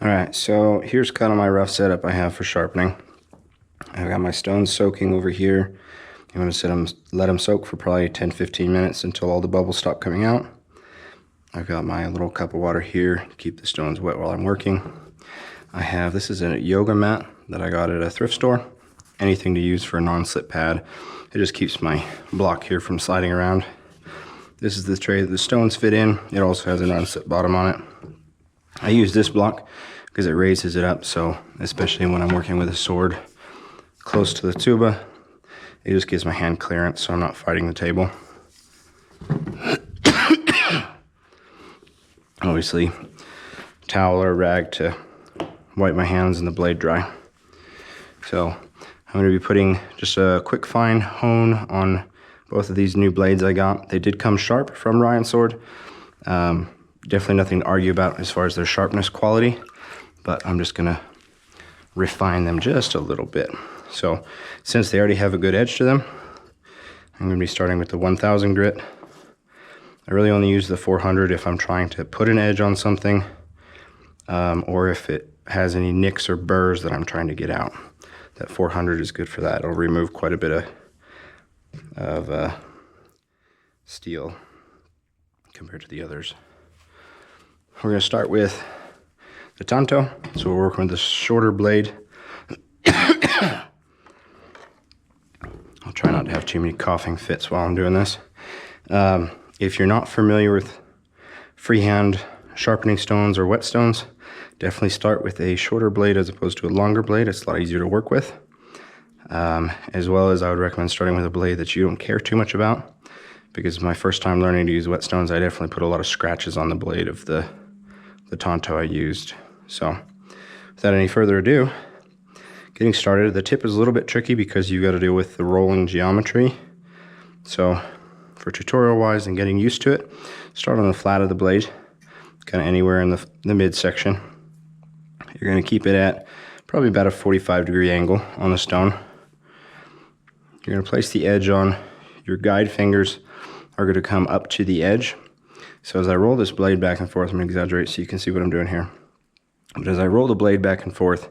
Alright, so here's kind of my rough setup I have for sharpening. I've got my stones soaking over here. I'm going to let them soak for probably 10-15 minutes until all the bubbles stop coming out. I've got my little cup of water here to keep the stones wet while I'm working. This is a yoga mat that I got at a thrift store. Anything to use for a non-slip pad. It just keeps my block here from sliding around. This is the tray that the stones fit in. It also has a non-slip bottom on it. I use this block because it raises it up, so especially when I'm working with a sword close to the tuba, it just gives my hand clearance so I'm not fighting the table. Obviously, towel or rag to wipe my hands and the blade dry. So I'm going to be putting just a quick fine hone on both of these new blades I got. They did come sharp from Ryan Sword. Definitely nothing to argue about as far as their sharpness quality, but I'm just gonna refine them just a little bit. So since they already have a good edge to them, I'm gonna be starting with the 1000 grit. I really only use the 400 if I'm trying to put an edge on something, or if it has any nicks or burrs that I'm trying to get out. That 400 is good for that. It'll remove quite a bit of steel compared to the others. We're going to start with the Tanto, so we're working with the shorter blade. I'll try not to have too many coughing fits while I'm doing this. If you're not familiar with freehand sharpening stones or whetstones, definitely start with a shorter blade as opposed to a longer blade. It's a lot easier to work with. As well as I would recommend starting with a blade that you don't care too much about, because my first time learning to use whetstones, I definitely put a lot of scratches on the blade of the Tanto I used. So without any further ado, getting started. The tip is a little bit tricky because you got to deal with the rolling geometry. So for tutorial wise and getting used to it, start on the flat of the blade, kind of anywhere in the midsection. You're going to keep it at probably about a 45-degree angle on the stone. You're going to place the edge on. Your guide fingers are going to come up to the edge. So as I roll this blade back and forth, I'm going to exaggerate so you can see what I'm doing here. But as I roll the blade back and forth,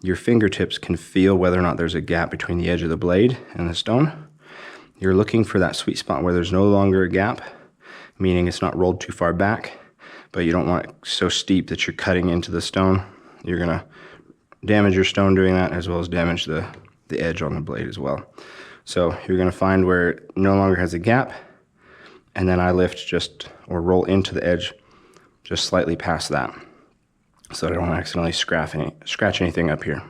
your fingertips can feel whether or not there's a gap between the edge of the blade and the stone. You're looking for that sweet spot where there's no longer a gap, meaning it's not rolled too far back, but you don't want it so steep that you're cutting into the stone. You're going to damage your stone doing that, as well as damage the edge on the blade as well. So you're going to find where it no longer has a gap, and then I lift or roll into the edge just slightly past that, so that I don't accidentally scratch anything up here.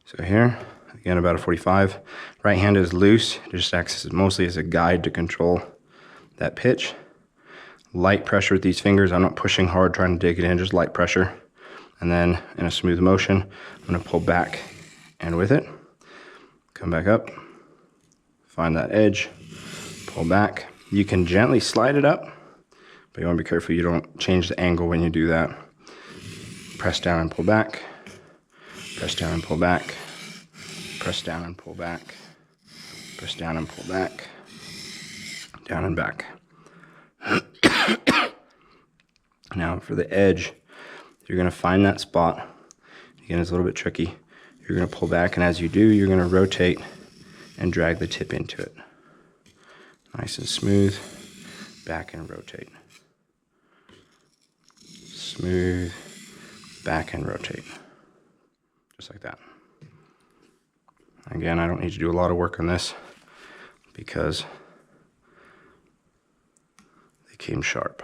So here, again, about a 45. Right hand is loose. It just acts mostly as a guide to control that pitch. Light pressure with these fingers. I'm not pushing hard trying to dig it in, just light pressure. And then in a smooth motion, I'm going to pull back, and with it, come back up, find that edge, pull back. You can gently slide it up, but you want to be careful you don't change the angle when you do that. Press down and pull back, press down and pull back, press down and pull back, press down and pull back, down and back. Now for the edge, you're going to find that spot. Again, it's a little bit tricky. You're going to pull back, and as you do, you're going to rotate and drag the tip into it. Nice and smooth. Back and rotate. Smooth. Back and rotate. Just like that. Again, I don't need to do a lot of work on this because they came sharp.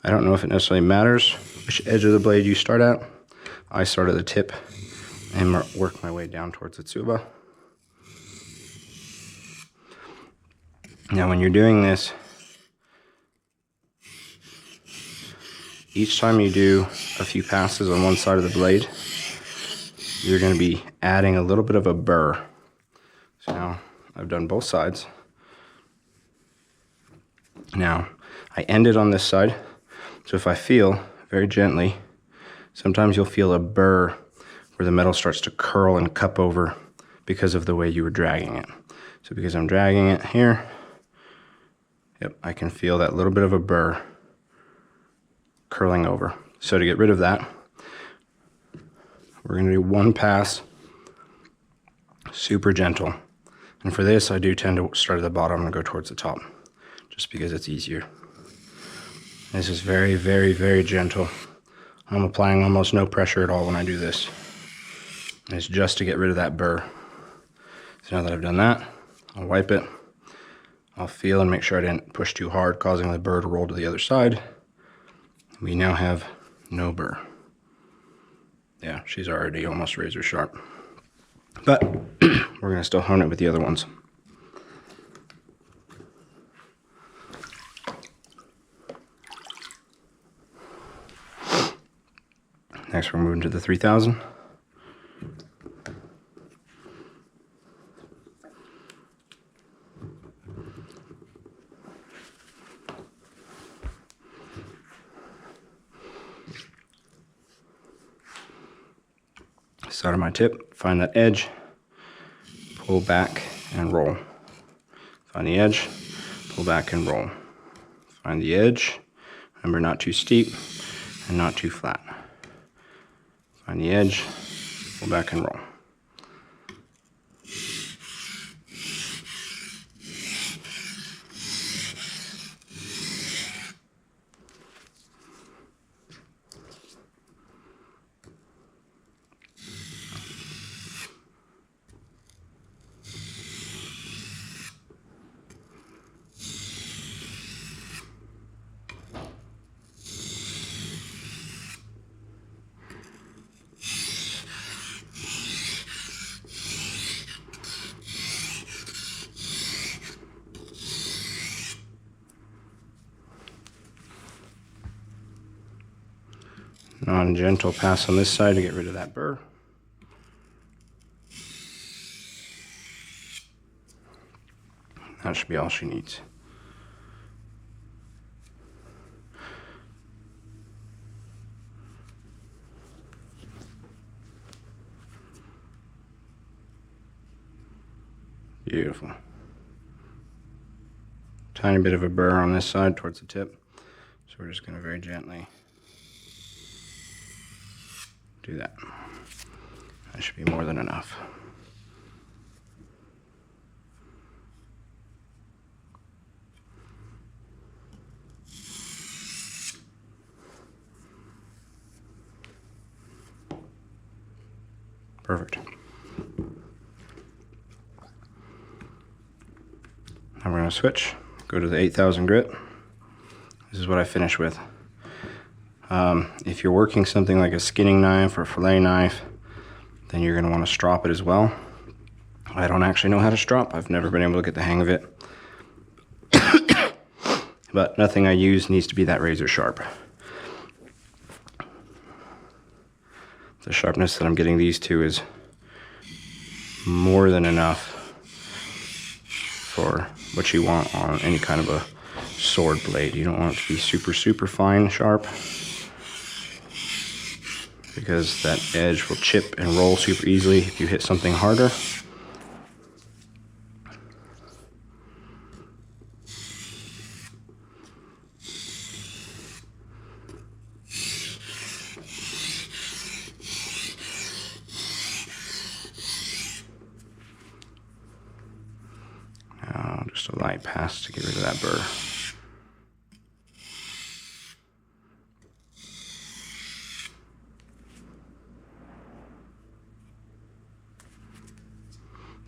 I don't know if it necessarily matters which edge of the blade you start at. I start at the tip and work my way down towards the tuba. Now when you're doing this, each time you do a few passes on one side of the blade, you're going to be adding a little bit of a burr. So now I've done both sides. Now I ended on this side, so if I feel very gently, sometimes you'll feel a burr where the metal starts to curl and cup over because of the way you were dragging it. So because I'm dragging it here, yep, I can feel that little bit of a burr curling over. So to get rid of that, we're going to do one pass, super gentle. And for this, I do tend to start at the bottom and go towards the top, just because it's easier. This is very, very, very gentle. I'm applying almost no pressure at all when I do this. And it's just to get rid of that burr. So now that I've done that, I'll wipe it. I'll feel and make sure I didn't push too hard, causing the burr to roll to the other side. We now have no burr. Yeah, she's already almost razor sharp. But we're going to still hone it with the other ones. Next, we're moving to the 3000. Start on my tip, find that edge, pull back and roll. Find the edge, pull back and roll. Find the edge, remember not too steep and not too flat. Find the edge, pull back and roll. Non-gentle pass on this side to get rid of that burr. That should be all she needs. Beautiful. Tiny bit of a burr on this side towards the tip. So we're just going to very gently do that. That should be more than enough. Perfect. Now we're going to switch, go to the 8000 grit. This is what I finish with. If you're working something like a skinning knife or a fillet knife, then you're going to want to strop it as well. I don't actually know how to strop. I've never been able to get the hang of it. But nothing I use needs to be that razor sharp. The sharpness that I'm getting these to is more than enough for what you want on any kind of a sword blade. You don't want it to be super, super fine sharp, because that edge will chip and roll super easily if you hit something harder. Now, just a light pass to get rid of that burr.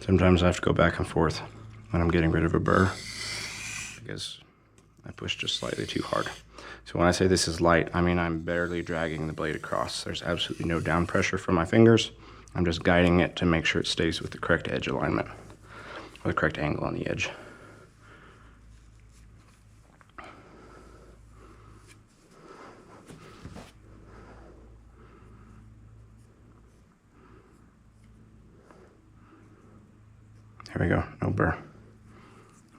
Sometimes I have to go back and forth when I'm getting rid of a burr because I pushed just slightly too hard. So when I say this is light, I mean I'm barely dragging the blade across. There's absolutely no down pressure from my fingers. I'm just guiding it to make sure it stays with the correct edge alignment, or the correct angle on the edge. There we go, no burr.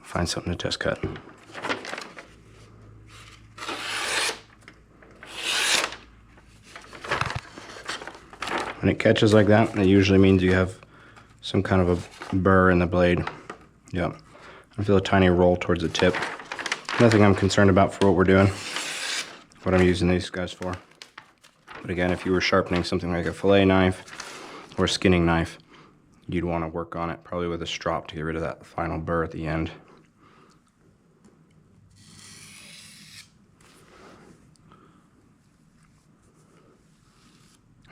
Find something to test cut. When it catches like that, it usually means you have some kind of a burr in the blade. Yep. I feel a tiny roll towards the tip. Nothing I'm concerned about for what we're doing. what I'm using these guys for. But again, if you were sharpening something like a fillet knife or a skinning knife, you'd want to work on it probably with a strop to get rid of that final burr at the end.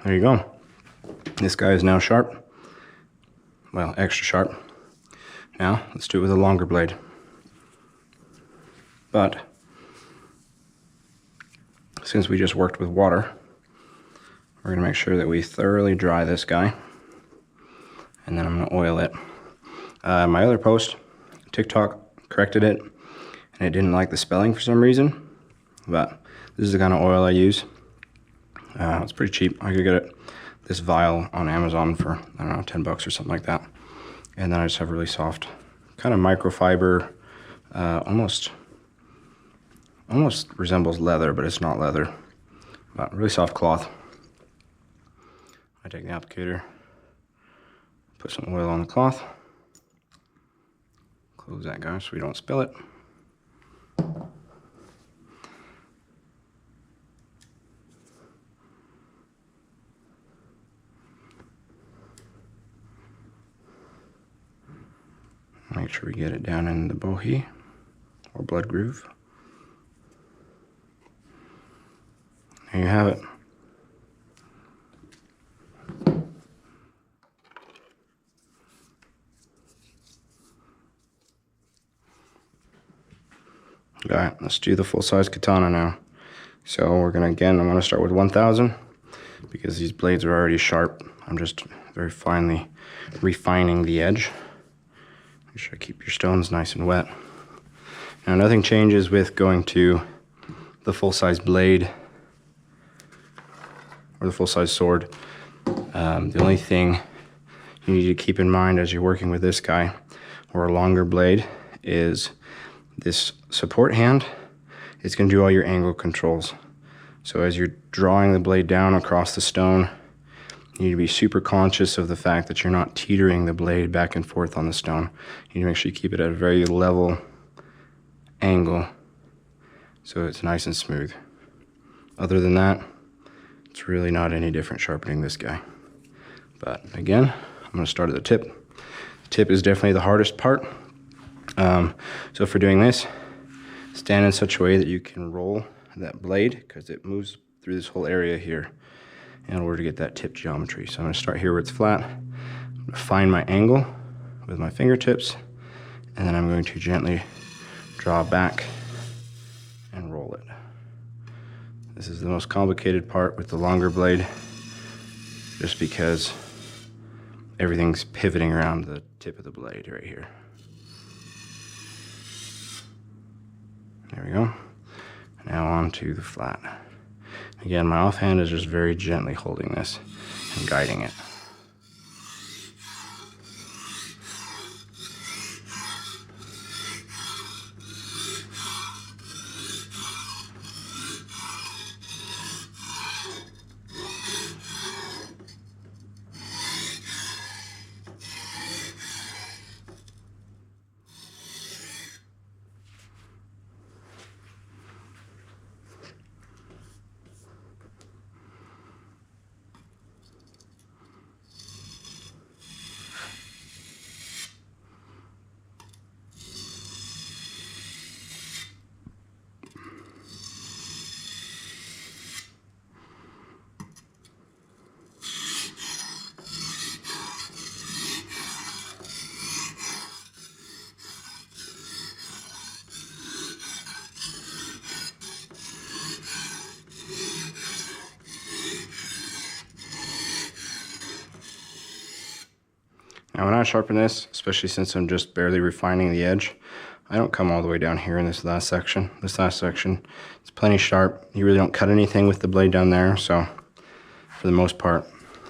There you go. This guy is now sharp. Well, extra sharp. Now, let's do it with a longer blade. But since we just worked with water, we're going to make sure that we thoroughly dry this guy. And then I'm going to oil it. My other post, TikTok corrected it, and it didn't like the spelling for some reason. But this is the kind of oil I use. It's pretty cheap. I could get this vial on Amazon for, I don't know, 10 bucks or something like that. And then I just have really soft, kind of microfiber, almost resembles leather, but it's not leather. But really soft cloth. I take the applicator, put some oil on the cloth, close that guy so we don't spill it. Make sure we get it down in the bohea or blood groove. There you have it. Alright, let's do the full-size katana now. So I'm gonna start with 1000 because these blades are already sharp. I'm just very finely refining the edge. Make sure to keep your stones nice and wet. Now nothing changes with going to the full-size blade or the full-size sword. The only thing you need to keep in mind as you're working with this guy or a longer blade is this support hand is going to do all your angle controls. So as you're drawing the blade down across the stone, you need to be super conscious of the fact that you're not teetering the blade back and forth on the stone. You need to make sure you keep it at a very level angle so it's nice and smooth. Other than that, it's really not any different sharpening this guy. But again, I'm going to start at the tip. The tip is definitely the hardest part. So for doing this, stand in such a way that you can roll that blade because it moves through this whole area here in order to get that tip geometry. So I'm going to start here where it's flat. I'm going to find my angle with my fingertips, and then I'm going to gently draw back and roll it. This is the most complicated part with the longer blade, just because everything's pivoting around the tip of the blade right here. There we go. Now on to the flat. Again, my offhand is just very gently holding this and guiding it. Now when I sharpen this, especially since I'm just barely refining the edge, I don't come all the way down here in this last section. This last section, it's plenty sharp. You really don't cut anything with the blade down there, so for the most part,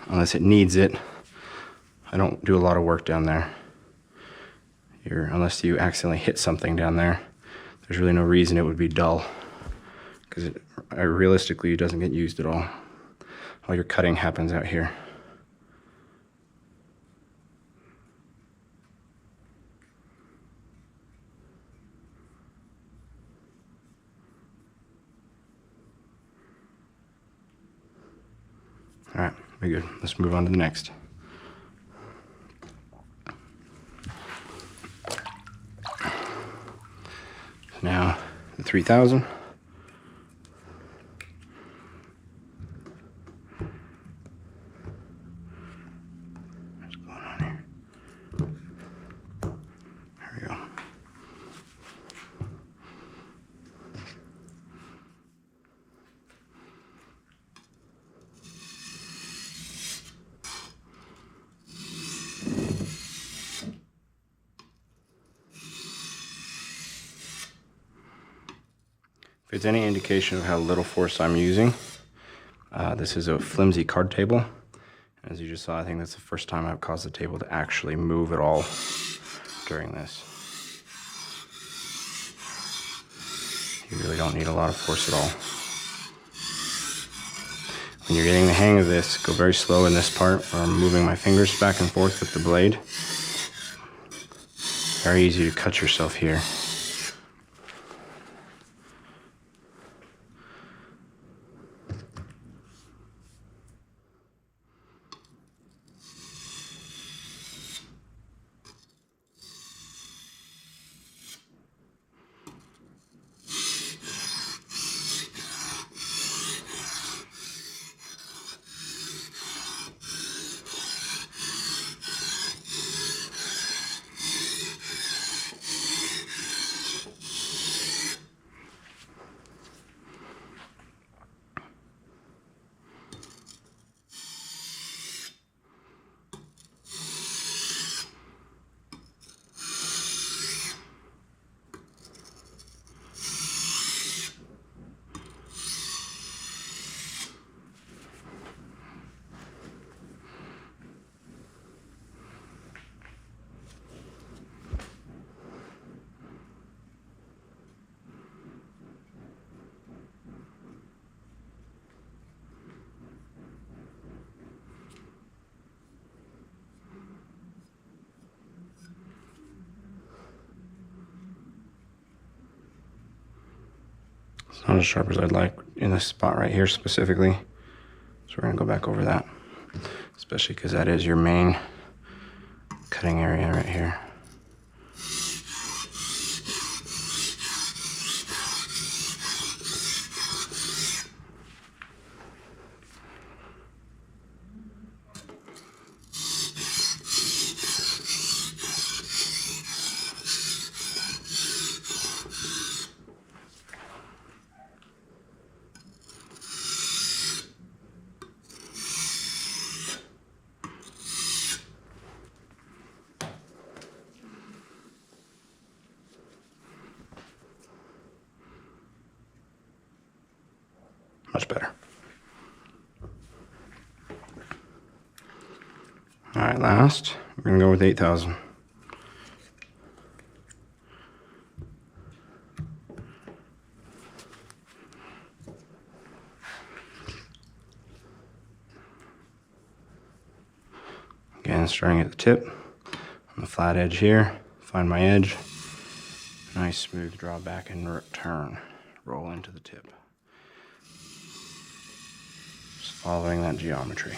unless it needs it, I don't do a lot of work down there. Unless you accidentally hit something down there, there's really no reason it would be dull, because realistically it doesn't get used at all. All your cutting happens out here. Very good. Let's move on to the next. Now the 3000. What's going on here? There we go. If it's any indication of how little force I'm using, this is a flimsy card table. As you just saw, I think that's the first time I've caused the table to actually move at all during this. You really don't need a lot of force at all. When you're getting the hang of this, go very slow in this part where I'm moving my fingers back and forth with the blade. Very easy to cut yourself here. It's not as sharp as I'd like in this spot right here specifically. So we're gonna go back over that, especially because that is your main cutting area right here. Much better. All right, last, we're gonna go with 8000. Again, starting at the tip, on the flat edge here, find my edge, nice smooth draw back and return, roll into the tip. Just following that geometry.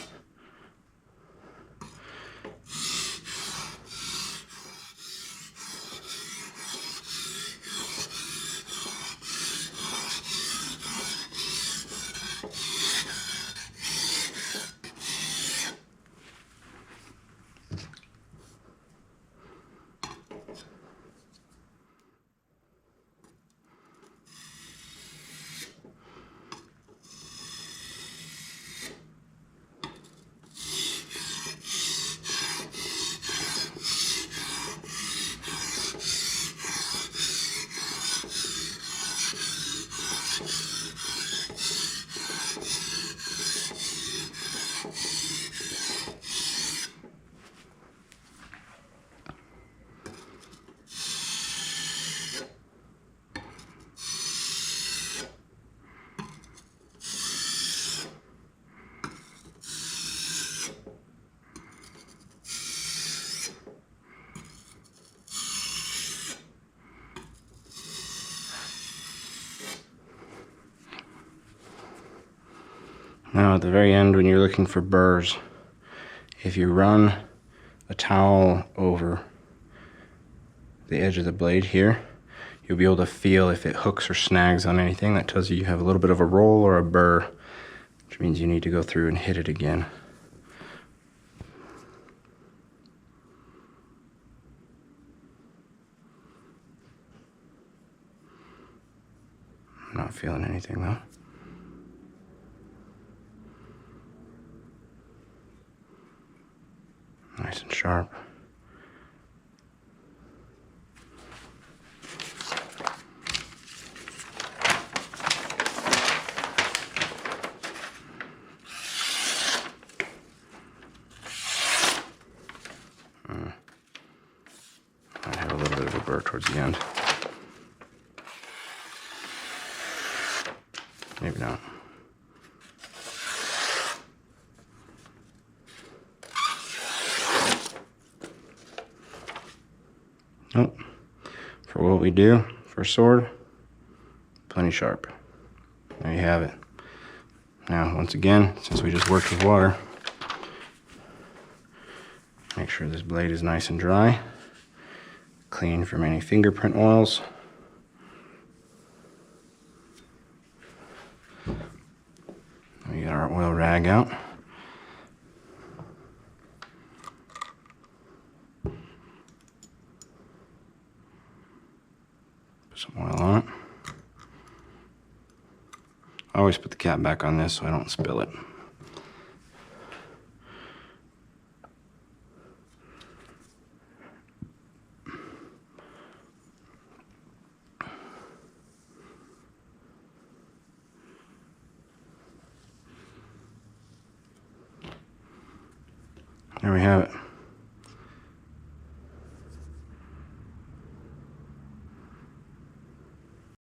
Now at the very end, when you're looking for burrs, if you run a towel over the edge of the blade here, you'll be able to feel if it hooks or snags on anything. That tells you you have a little bit of a roll or a burr, which means you need to go through and hit it again. I'm not feeling anything though. Nice and sharp. I have a little bit of a burr towards the end. Maybe not. Nope. For what we do for a sword, plenty sharp. There you have it. Now, once again, since we just worked with water, make sure this blade is nice and dry, clean from any fingerprint oils. We get our oil rag out. Put some oil on it. I always put the cap back on this so I don't spill it. There we have it.